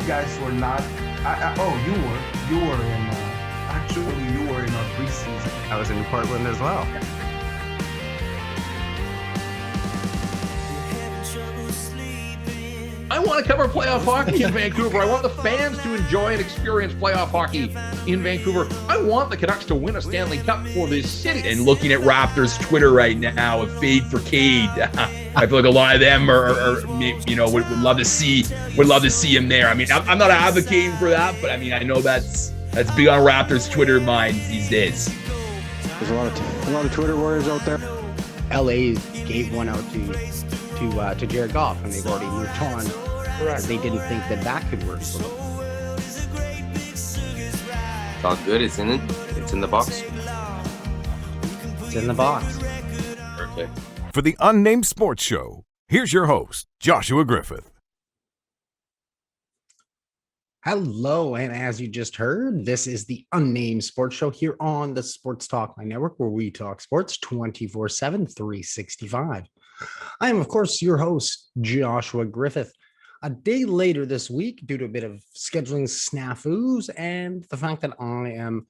you guys were not. You were in. Actually, you were in our preseason. I was in Portland as well. I want to cover playoff hockey in Vancouver. I want the fans to enjoy and experience playoff hockey in Vancouver. I want the Canucks to win a Stanley Cup for this city. And looking at Raptors Twitter right now, a fade for Cade. I feel like a lot of them would love to see him there. I mean, I'm not advocating for that, but I mean, I know that's big on Raptors Twitter minds these days. There's a lot of Twitter warriors out there. LA gave one out to Jared Goff, and they've already moved on. Correct. They didn't think that could work for them. It's all good, isn't it? It's in the box. It's in the box. Perfect. For the Unnamed Sports Show, here's your host, Joshua Griffith. Hello, and as you just heard, this is the Unnamed Sports Show here on the Sports Talk Line Network, where we talk sports 24/7, 365. I am, of course, your host, Joshua Griffith. A day later this week, due to a bit of scheduling snafus and the fact that I am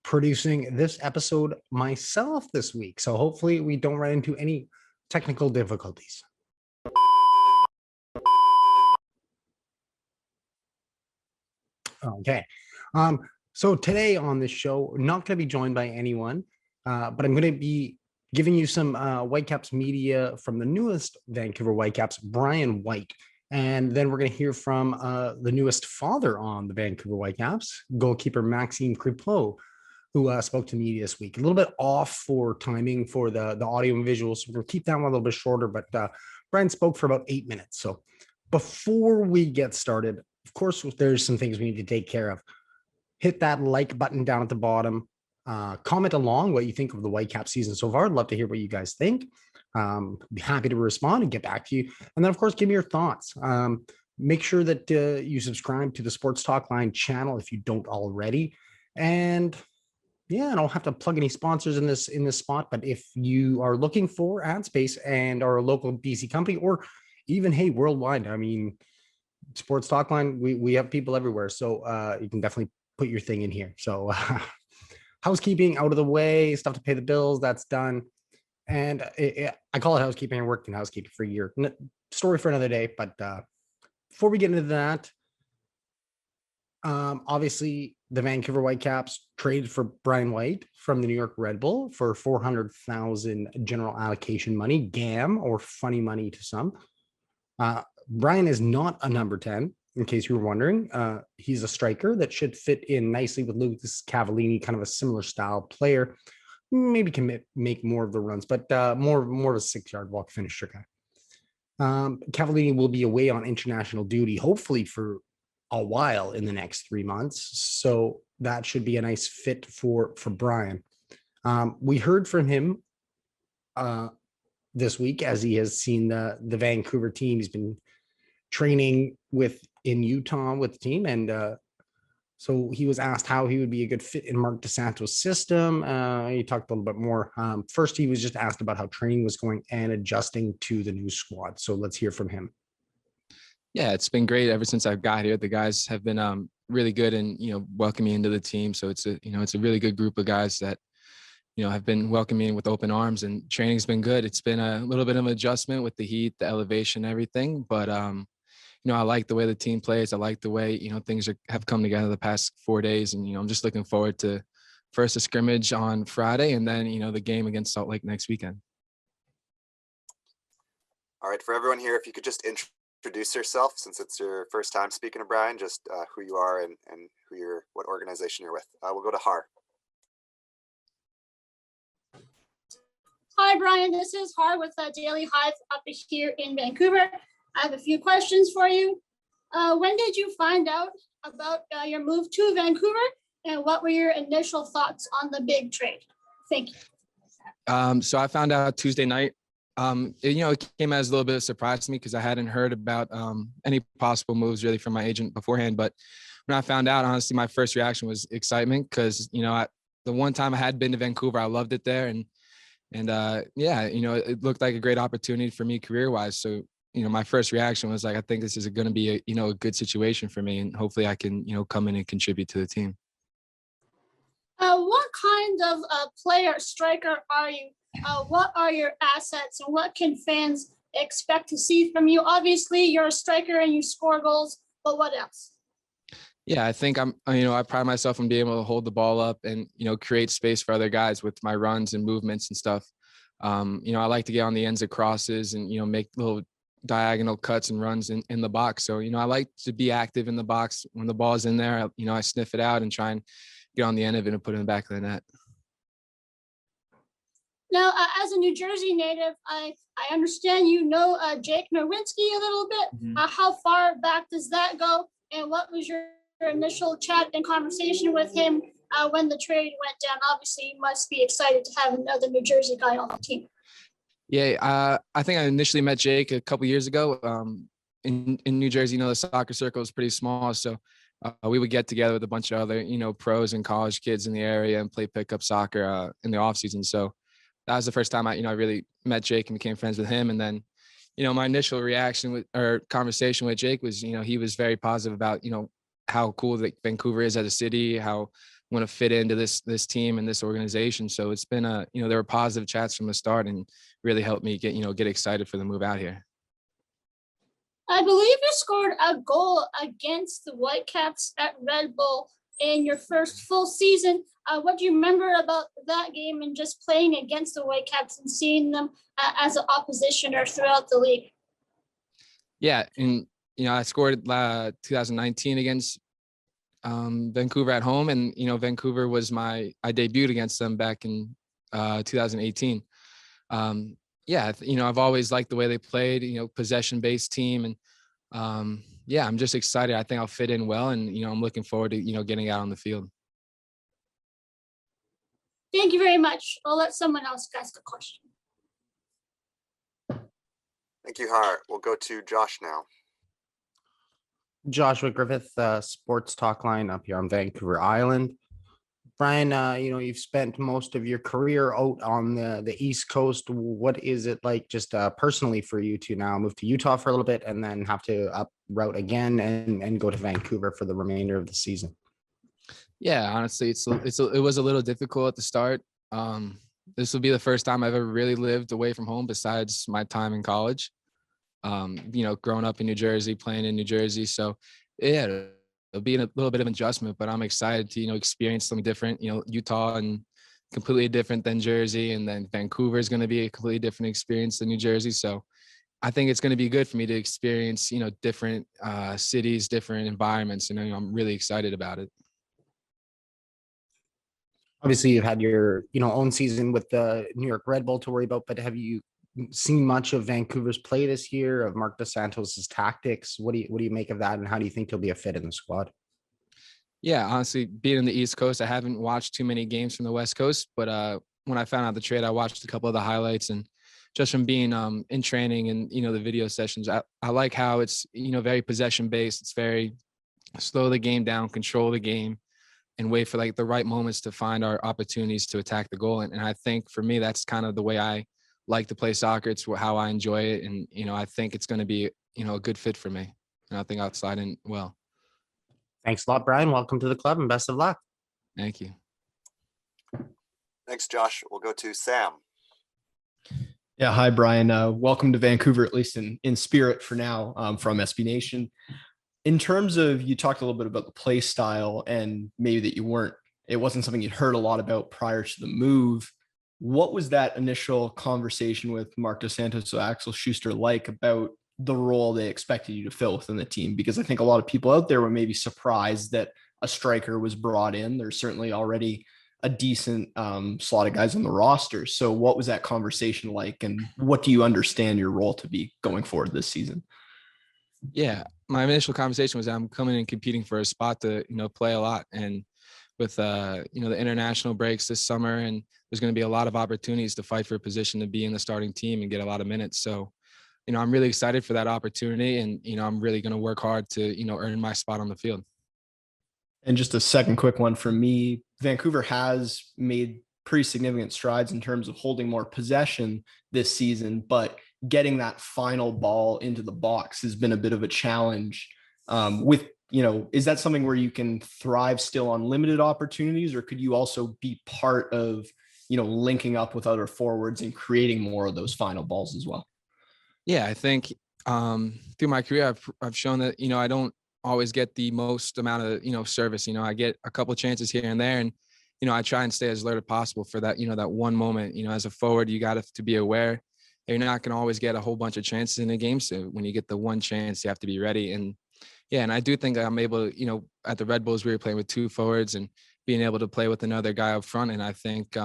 producing this episode myself this week. So hopefully we don't run into any technical difficulties. Okay. So today on this show, not going to be joined by anyone, but I'm going to be giving you some Whitecaps media from the newest Vancouver Whitecaps, Brian White. And then we're going to hear from the newest father on the Vancouver Whitecaps, goalkeeper Maxime Crepeau, who spoke to media this week. A little bit off for timing for the audio and visuals. So we're going to keep that one a little bit shorter, but Brian spoke for about 8 minutes. So before we get started, of course, there's some things we need to take care of. Hit that like button down at the bottom. Comment along what you think of the Whitecaps season so far. I'd love to hear what you guys think. Be happy to respond and get back to you. And then, of course, give me your thoughts. Make sure that you subscribe to the Sports Talk Line channel if you don't already. And yeah, I don't have to plug any sponsors in this spot, but if you are looking for ad space and are a local BC company, or even, hey, worldwide, I mean, Sports Talk Line, we have people everywhere. So you can definitely put your thing in here. So housekeeping out of the way, stuff to pay the bills, that's done. And I call it housekeeping. I worked in housekeeping for a year. Story for another day. But before we get into that, obviously the Vancouver Whitecaps traded for Brian White from the New York Red Bull for $400,000 general allocation money, GAM, or funny money to some. Brian is not a number 10, in case you were wondering. He's a striker that should fit in nicely with Lucas Cavallini, kind of a similar style player. Maybe can make more of the runs, but more of a 6-yard walk finisher guy. Cavallini will be away on international duty, hopefully for a while in the next 3 months. So that should be a nice fit for Brian. We heard from him this week as he has seen the Vancouver team. He's been training in Utah with the team, and so he was asked how he would be a good fit in Marc Dos Santos' system. He talked a little bit more. First, he was just asked about how training was going and adjusting to the new squad. So let's hear from him. Yeah, it's been great ever since I got here. The guys have been really good and welcoming me into the team. So it's a really good group of guys that have been welcoming me with open arms, and training's been good. It's been a little bit of an adjustment with the heat, the elevation, everything, but I like the way the team plays. I like the way, things have come together the past 4 days. And, I'm just looking forward to first a scrimmage on Friday and then, the game against Salt Lake next weekend. All right. For everyone here, if you could just introduce yourself, since it's your first time speaking to Brian, just who you are and what organization you're with. We'll go to Har. Hi, Brian. This is Har with Daily Hive up here in Vancouver. I have a few questions for you. When did you find out about your move to Vancouver, and what were your initial thoughts on the big trade? Thank you. So I found out Tuesday night. It came as a little bit of a surprise to me because I hadn't heard about any possible moves really from my agent beforehand. But when I found out, honestly, my first reaction was excitement because, the one time I had been to Vancouver, I loved it there. And it looked like a great opportunity for me career-wise. So, my first reaction was like, I think this is going to be a good situation for me, and hopefully I can, come in and contribute to the team. What kind of player striker are you? What are your assets, and what can fans expect to see from you? Obviously, you're a striker and you score goals, but what else? Yeah, I think I pride myself on being able to hold the ball up and, create space for other guys with my runs and movements and stuff. I like to get on the ends of crosses and, make little diagonal cuts and runs in the box. So, I like to be active in the box. When the ball is in there, I sniff it out and try and get on the end of it and put it in the back of the net. Now, as a New Jersey native, I understand Jake Nowinski a little bit. Mm-hmm. How far back does that go? And what was your initial chat and conversation with him when the trade went down? Obviously, you must be excited to have another New Jersey guy on the team. Yeah, I think I initially met Jake a couple years ago. In New Jersey, the soccer circle is pretty small, so we would get together with a bunch of other, pros and college kids in the area and play pickup soccer in the off season. So that was the first time I really met Jake and became friends with him. And then, my initial reaction or conversation with Jake was, he was very positive about, how cool that Vancouver is as a city, how I want to fit into this team and this organization. So it's been there were positive chats from the start and really helped me get excited for the move out here. I believe you scored a goal against the Whitecaps at Red Bull in your first full season. What do you remember about that game and just playing against the Whitecaps and seeing them as an oppositioner throughout the league? Yeah, and I scored 2019 against Vancouver at home, and Vancouver was I debuted against them back in 2018. I've always liked the way they played, possession-based team, and I'm just excited. I think I'll fit in well, and I'm looking forward to getting out on the field. Thank you very much. I'll let someone else ask a question. Thank you, Hart. We'll go to Josh now. Joshua Griffith, Sports Talk Line up here on Vancouver Island. Brian, you've spent most of your career out on the East Coast. What is it like just personally for you to now move to Utah for a little bit and then have to up route again and go to Vancouver for the remainder of the season? Yeah, honestly, it was a little difficult at the start. This will be the first time I've ever really lived away from home besides my time in college. Growing up in New Jersey, playing in New Jersey. So yeah, it'll be a little bit of an adjustment, but I'm excited to, experience something different. Utah and completely different than Jersey, and then Vancouver is going to be a completely different experience than New Jersey. So I think it's going to be good for me to experience, different cities, different environments. I'm really excited about it. Obviously, you've had your, own season with the New York Red Bull to worry about, but have you seen much of Vancouver's play this year, of Marc Dos Santos' tactics? What do you make of that, and how do you think he'll be a fit in the squad? Yeah, honestly, being in the East Coast, I haven't watched too many games from the West Coast, but when I found out the trade, I watched a couple of the highlights, and just from being in training and, the video sessions, I like how it's, very possession based. It's very slow the game down, control the game, and wait for the right moments to find our opportunities to attack the goal. And I think for me, that's kind of the way I like to play soccer. It's how I enjoy it. And, I think it's going to be, a good fit for me. And I think I'll slide in well. Thanks a lot, Brian. Welcome to the club and best of luck. Thank you. Thanks, Josh. We'll go to Sam. Yeah. Hi, Brian. Welcome to Vancouver, at least in spirit for now, from SB Nation. In terms of, you talked a little bit about the play style and maybe that it wasn't something you'd heard a lot about prior to the move. What was that initial conversation with Marc Dos Santos or Axel Schuster like about the role they expected you to fill within the team? Because I think a lot of people out there were maybe surprised that a striker was brought in. There's certainly already a decent slot of guys on the roster. So what was that conversation like, and what do you understand your role to be going forward this season? Yeah, my initial conversation was I'm coming and competing for a spot to, play a lot. And with, the international breaks this summer, and there's going to be a lot of opportunities to fight for a position to be in the starting team and get a lot of minutes. So, I'm really excited for that opportunity, and, I'm really going to work hard to, earn my spot on the field. And just a second quick one from me. Vancouver has made pretty significant strides in terms of holding more possession this season, but getting that final ball into the box has been a bit of a challenge. With, is that something where you can thrive still on limited opportunities, or could you also be part of, linking up with other forwards and creating more of those final balls as well? Yeah, I think through my career, I've shown that, I don't always get the most amount of, service. I get a couple of chances here and there, and, I try and stay as alert as possible for that, that one moment. As a forward, you got to be aware you're not going to always get a whole bunch of chances in a game. So when you get the one chance, you have to be ready. And yeah, and I do think I'm able to, at the Red Bulls, we were playing with two forwards and being able to play with another guy up front. And I think,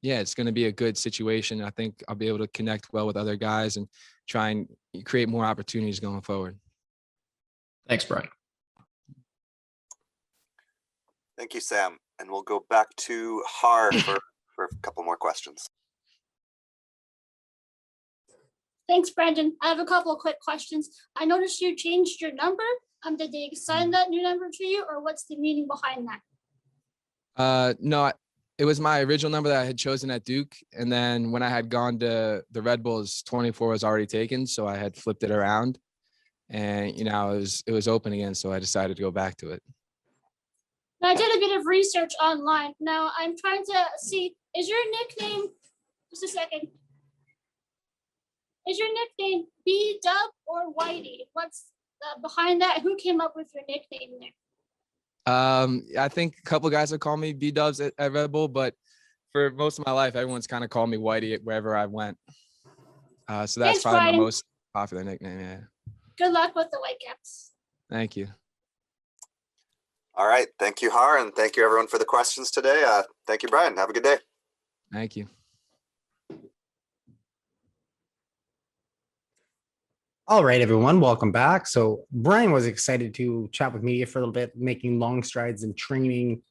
it's going to be a good situation. I think I'll be able to connect well with other guys and try and create more opportunities going forward. Thanks, Brian. Thank you, Sam. And we'll go back to Har for a couple more questions. Thanks, Brandon. I have a couple of quick questions. I noticed you changed your number. Did they assign that new number to you, or what's the meaning behind that? No, it was my original number that I had chosen at Duke. And then when I had gone to the Red Bulls, 24 was already taken. So I had flipped it around and, it was open again. So I decided to go back to it. Now, I did a bit of research online. Now I'm trying to see, is your nickname, just a second. Is your nickname B-Dub or Whitey? What's behind that? Who came up with your nickname there? I think a couple of guys have called me B-Dubs at Red Bull, but for most of my life, everyone's kind of called me Whitey wherever I went. So that's Thanks, probably Brian. my most popular nickname. Yeah. Good luck with the Whitecaps. Thank you. All right. Thank you, Har, and thank you, everyone, for the questions today. Thank you, Brian. Have a good day. Thank you. All right, everyone, welcome back. So Brian was excited to chat with media for a little bit, making long strides in training.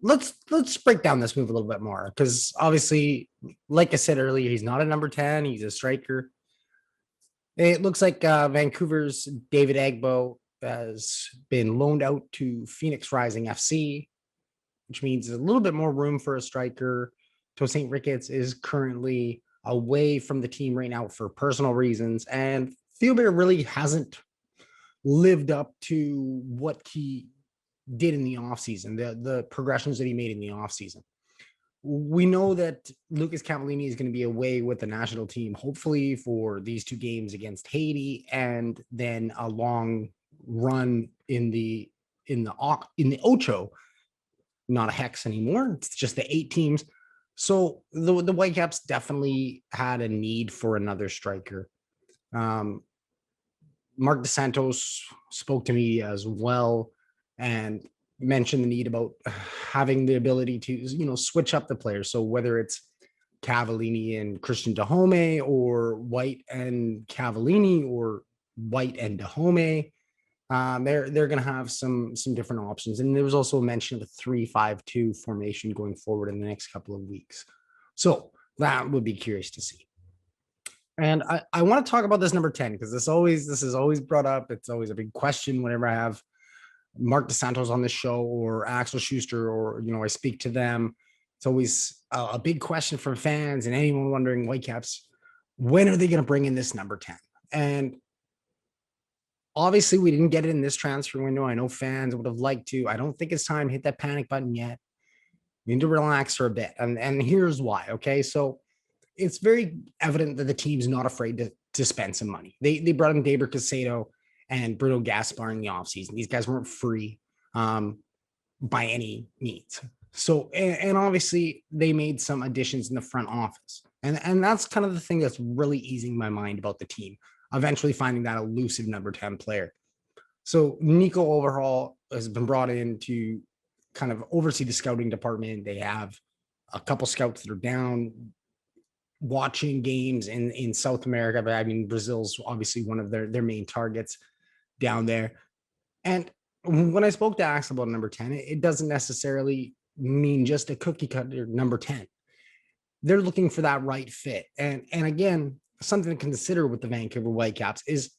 Let's break down this move a little bit more, because obviously, like I said earlier, he's not a number 10, he's a striker. It looks like Vancouver's David Agbo has been loaned out to Phoenix Rising FC, which means a little bit more room for a striker. Tosaint Ricketts is currently away from the team right now for personal reasons, and Theobald really hasn't lived up to what he did in the offseason, the progressions that he made in the offseason. We know that Lucas Cavallini is going to be away with the national team, hopefully for these two games against Haiti, and then a long run in the Ocho, not a hex anymore. It's just the 8 teams. So the Whitecaps definitely had a need for another striker. Marc Dos Santos spoke to me as well and mentioned the need about having the ability to, switch up the players. So whether it's Cavallini and Christian Dahome, or White and Cavallini, or White and Dahome, they're going to have some different options. And there was also a mention of a 3-5-2 formation going forward in the next couple of weeks. So that would be curious to see. And I want to talk about this number 10, because this is always brought up. It's always a big question whenever I have Marc Dos Santos on the show, or Axel Schuster, or, I speak to them. It's always a big question from fans and anyone wondering, Whitecaps, when are they going to bring in this number 10? And obviously, we didn't get it in this transfer window. I know fans would have liked to. I don't think it's time to hit that panic button yet. We need to relax for a bit. And here's why, okay? So it's very evident that the team's not afraid to spend some money. They brought in Daber Casado and Bruno Gaspar in the offseason. These guys weren't free by any means. So, and obviously, they made some additions in the front office. And that's kind of the thing that's really easing my mind about the team, eventually finding that elusive number 10 player. So Nico Overhaul has been brought in to kind of oversee the scouting department. They have a couple scouts that are down watching games in South America, but I mean, Brazil's obviously one of their main targets down there. And when I spoke to Axel about number 10, it doesn't necessarily mean just a cookie cutter number 10. They're looking for that right fit. And again, something to consider with the Vancouver Whitecaps is,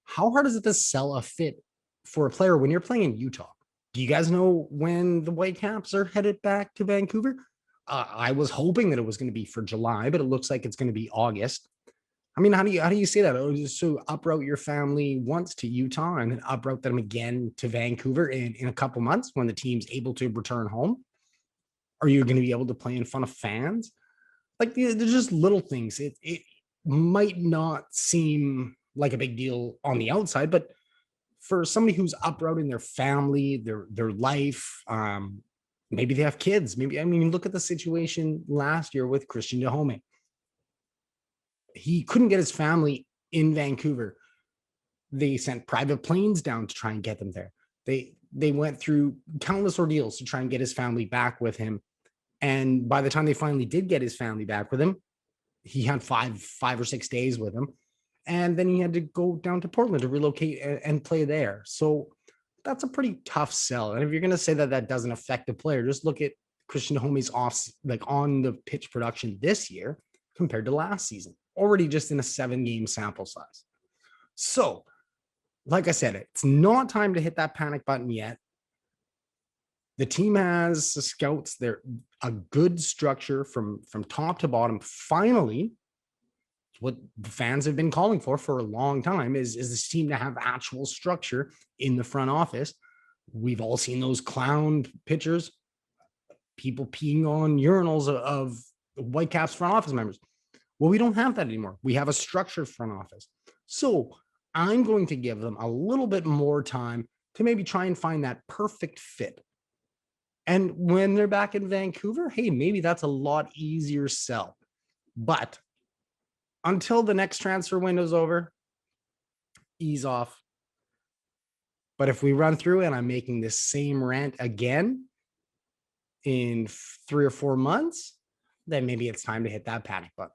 how hard is it to sell a fit for a player when you're playing in Utah? Do you guys know when the Whitecaps are headed back to Vancouver? I was hoping that it was going to be for July, but it looks like it's going to be August. I mean, how do you say that? Oh, just so uproot your family once to Utah and then uproot them again to Vancouver in a couple months when the team's able to return home? Are you going to be able to play in front of fans? Like, there's just little things. It might not seem like a big deal on the outside, but for somebody who's uprooting their family, their life, maybe they have kids. Maybe, I mean, look at the situation last year with Christian Dahome. He couldn't get his family in Vancouver. They sent private planes down to try and get them there. They went through countless ordeals to try and get his family back with him. And by the time they finally did get his family back with him, he had five or 6 days with him. And then he had to go down to Portland to relocate and play there. So that's a pretty tough sell. And if you're going to say that that doesn't affect the player, just look at Christian Dahome's on the pitch production this year compared to last season, already just in a 7-game sample size. So, like I said, it's not time to hit that panic button yet. The team has scouts. They're a good structure from top to bottom. Finally, what the fans have been calling for a long time is this team to have actual structure in the front office. We've all seen those clown pictures, people peeing on urinals of Whitecaps front office members. Well, we don't have that anymore. We have a structured front office. So I'm going to give them a little bit more time to maybe try and find that perfect fit. And when they're back in Vancouver, hey, maybe that's a lot easier sell. But until the next transfer window's over, ease off. But if we run through and I'm making this same rant again in 3 or 4 months, then maybe it's time to hit that panic button.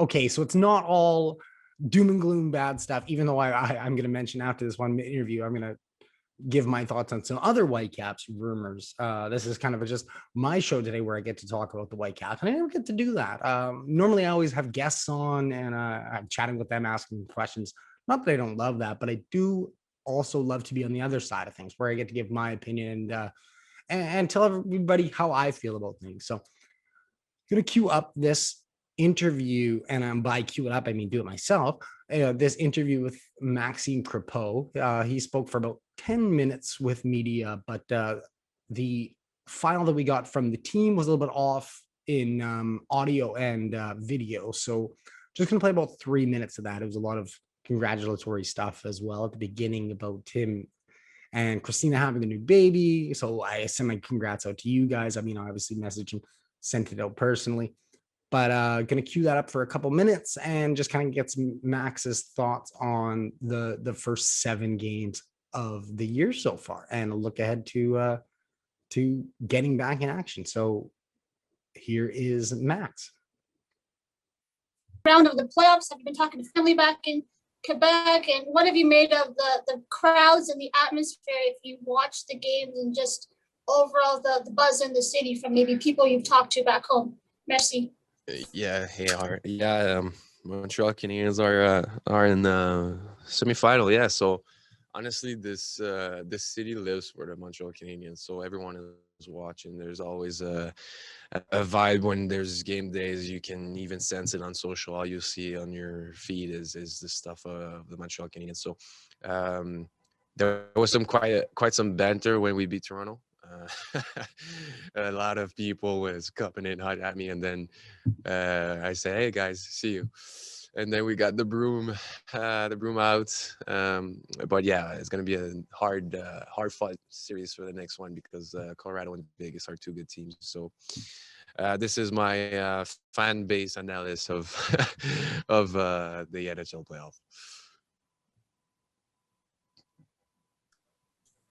Okay, so it's not all doom and gloom bad stuff, even though I'm going to mention after this one interview, I'm going to give my thoughts on some other Whitecaps rumors. This is kind of just my show today where I get to talk about the Whitecaps, and I never get to do that. Normally I always have guests on and I'm chatting with them, asking questions. Not that I don't love that, but I do also love to be on the other side of things where I get to give my opinion and tell everybody how I feel about things. So I'm going to queue up this interview, and by queue it up, I mean do it myself. This interview with Maxime Crepeau. He spoke for about 10 minutes with media, but the file that we got from the team was a little bit off in audio and video. So just going to play about 3 minutes of that. It was a lot of congratulatory stuff as well at the beginning about him and Christina having the new baby. So I send my congrats out to you guys. I mean, I obviously messaged him, sent it out personally. But going to cue that up for a couple minutes and just kind of get some Max's thoughts on the first 7 games of the year so far and a look ahead to getting back in action. So here is Max. Round of the playoffs. Have you been talking to family back in Quebec? And what have you made of the crowds and the atmosphere if you watch the games and just overall the buzz in the city from maybe people you've talked to back home? Merci. Yeah, Montreal Canadiens are in the semifinal. Yeah, so honestly, this city lives for the Montreal Canadiens. So everyone is watching. There's always a vibe when there's game days. You can even sense it on social. All you see on your feed is the stuff of the Montreal Canadiens. So there was quite some banter when we beat Toronto. A lot of people was cupping it hot at me, and then I say, "Hey guys, see you." And then we got the broom out. But yeah, it's gonna be a hard fought series for the next one because Colorado and Vegas are 2 good teams. So this is my fan base analysis of of the NHL playoff.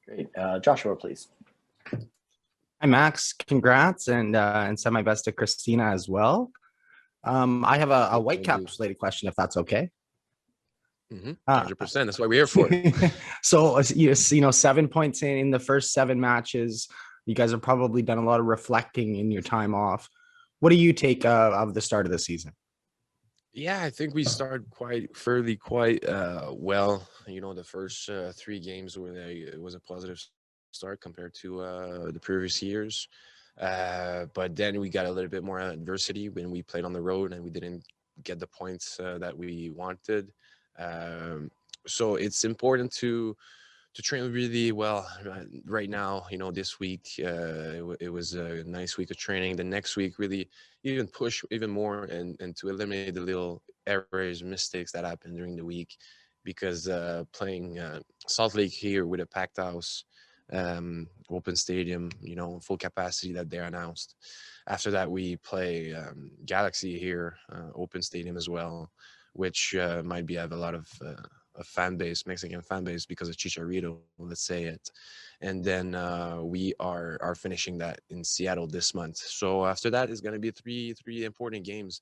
Great, Joshua, please. Hi, Max. Congrats, and send my best to Christina as well. I have a Whitecaps related question, if that's okay. 100%. That's what we're here for. So, 7 points in the first 7 matches. You guys have probably done a lot of reflecting in your time off. What do you take of the start of the season? Yeah, I think we started quite well. The first 3 games it was a positive start compared to the previous years. But then we got a little bit more adversity when we played on the road and we didn't get the points that we wanted. So it's important to train really well right now. This week it was a nice week of training. The next week really even push even more and to eliminate the little errors, mistakes that happen during the week, because playing Salt Lake here with a packed house, open stadium, full capacity that they announced. After that, we play Galaxy here, open stadium as well, which might have a lot of a fan base, Mexican fan base, because of Chicharito, let's say it. And then we are finishing that in Seattle this month. So after that is going to be three important games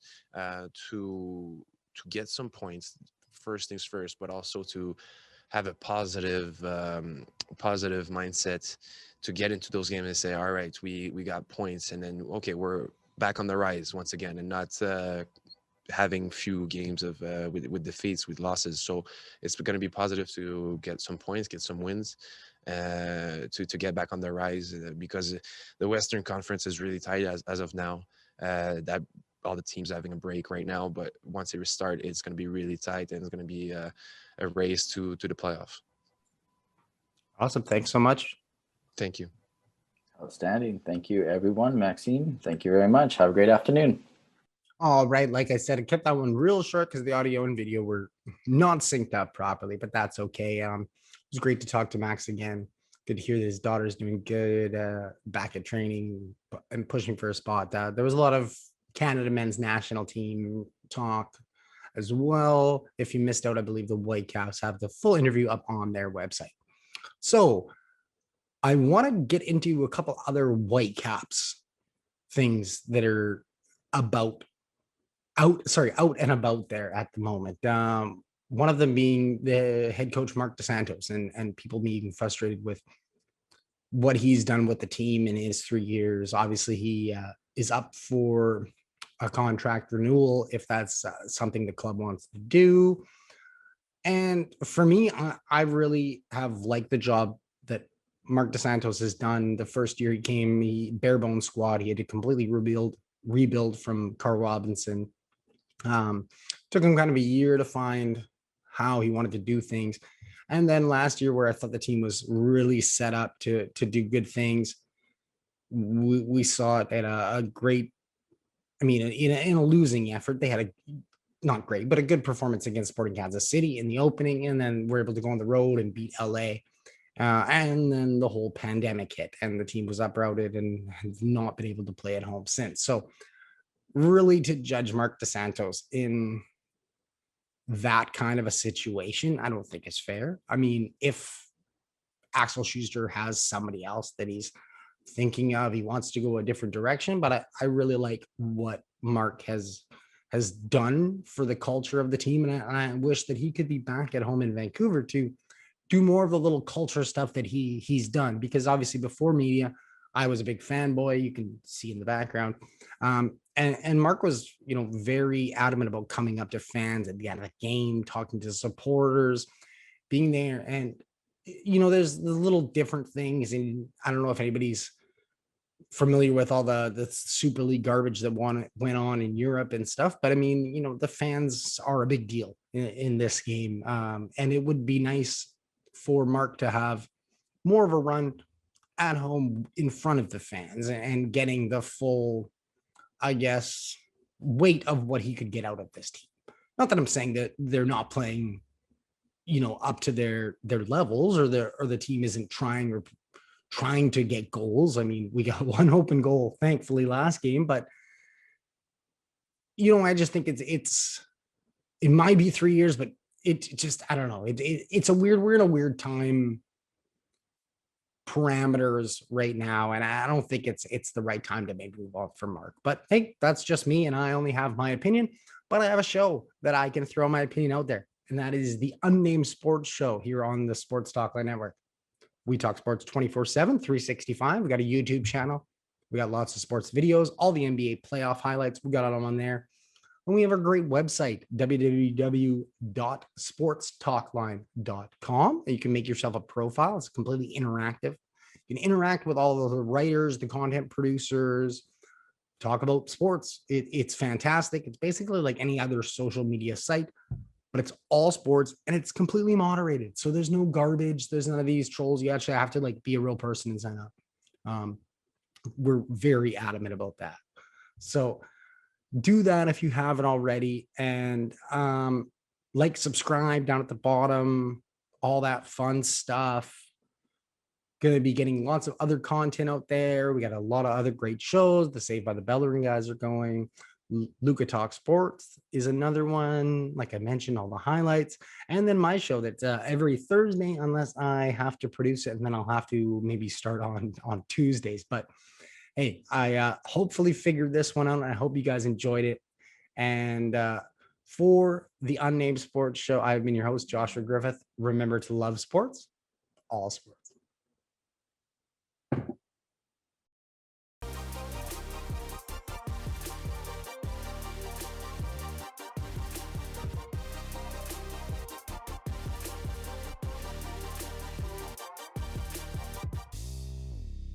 to get some points. First things first, but also to have a positive mindset to get into those games and say, all right, we got points, and then okay, we're back on the rise once again, and not having few games of with defeats, with losses. So it's going to be positive to get some points, get some wins, to get back on the rise, because the Western Conference is really tight as of now. That all the teams are having a break right now, but once they restart, it's going to be really tight, and it's going to be a race to the playoff. Awesome. Thanks so much. Thank you. Outstanding. Thank you, everyone. Maxime, thank you very much. Have a great afternoon. All right. Like I said, I kept that one real short because the audio and video were not synced up properly, but that's okay. It was great to talk to Max again. Good to hear that his daughter's doing good, back at training and pushing for a spot. There was a lot of Canada men's national team talk as well. If you missed out, I believe the Whitecaps have the full interview up on their website. So I want to get into a couple other Whitecaps things that are out and about there at the moment. One of them being the head coach, Marc Dos Santos, and people being frustrated with what he's done with the team in his 3 years. Obviously, he is up for a contract renewal if that's something the club wants to do. And for me, I really have liked the job that Marc Dos Santos has done. The first year he came, he bare bones squad. He had to completely rebuild from Carl Robinson. Took him kind of a year to find how he wanted to do things. And then last year, where I thought the team was really set up to do good things, we saw it at a great, in a losing effort. They had a not great, but a good performance against Sporting Kansas City in the opening, and then we're able to go on the road and beat LA. And then the whole pandemic hit, and the team was uprooted and has not been able to play at home since. So really, to judge Marc Dos Santos in that kind of a situation, I don't think it's fair. If Axel Schuster has somebody else that he's thinking of, he wants to go a different direction, but I really like what Marc has done for the culture of the team. And I wish that he could be back at home in Vancouver to do more of the little culture stuff that he's done, because obviously before media, I was a big fanboy. You can see in the background. And Marc was, very adamant about coming up to fans at the end of the game, talking to supporters, being there. And, there's the little different things. And I don't know if anybody's familiar with all the Super League garbage that went on in Europe and stuff. But the fans are a big deal in this game. And it would be nice for Marc to have more of a run at home in front of the fans and getting the full, I guess, weight of what he could get out of this team. Not that I'm saying that they're not playing, up to their levels, or the team isn't trying to get goals. We got one open goal, thankfully, last game, but I just think it might be 3 years, but it just, I don't know. We're in a weird time parameters right now, and I don't think it's the right time to maybe move on from Marc. But hey, that's just me, and I only have my opinion, but I have a show that I can throw my opinion out there, and that is the Unnamed Sports Show here on the Sports Talkline Network. We talk sports 24/7, 365. We got a YouTube channel. We got lots of sports videos, all the NBA playoff highlights. We got them on there. And we have a great website, www.sportstalkline.com. You can make yourself a profile. It's completely interactive. You You can interact with all of the writers, the content producers, talk about sports. It's fantastic. It's basically like any other social media site, but it's all sports and it's completely moderated. So there's no garbage. There's none of these trolls. You actually have to like be a real person and sign up. We're very adamant about that. So do that if you haven't already. And like, subscribe down at the bottom, all that fun stuff. Going to be getting lots of other content out there. We got a lot of other great shows. The Saved by the Bell guys are going. Luca Talk Sports is another one. Like I mentioned, all the highlights. And then my show that's every Thursday, unless I have to produce it. And then I'll have to maybe start on Tuesdays. But hey, I hopefully figured this one out. And I hope you guys enjoyed it. And for the Unnamed Sports Show, I've been your host, Joshua Griffith. Remember to love sports, all sports.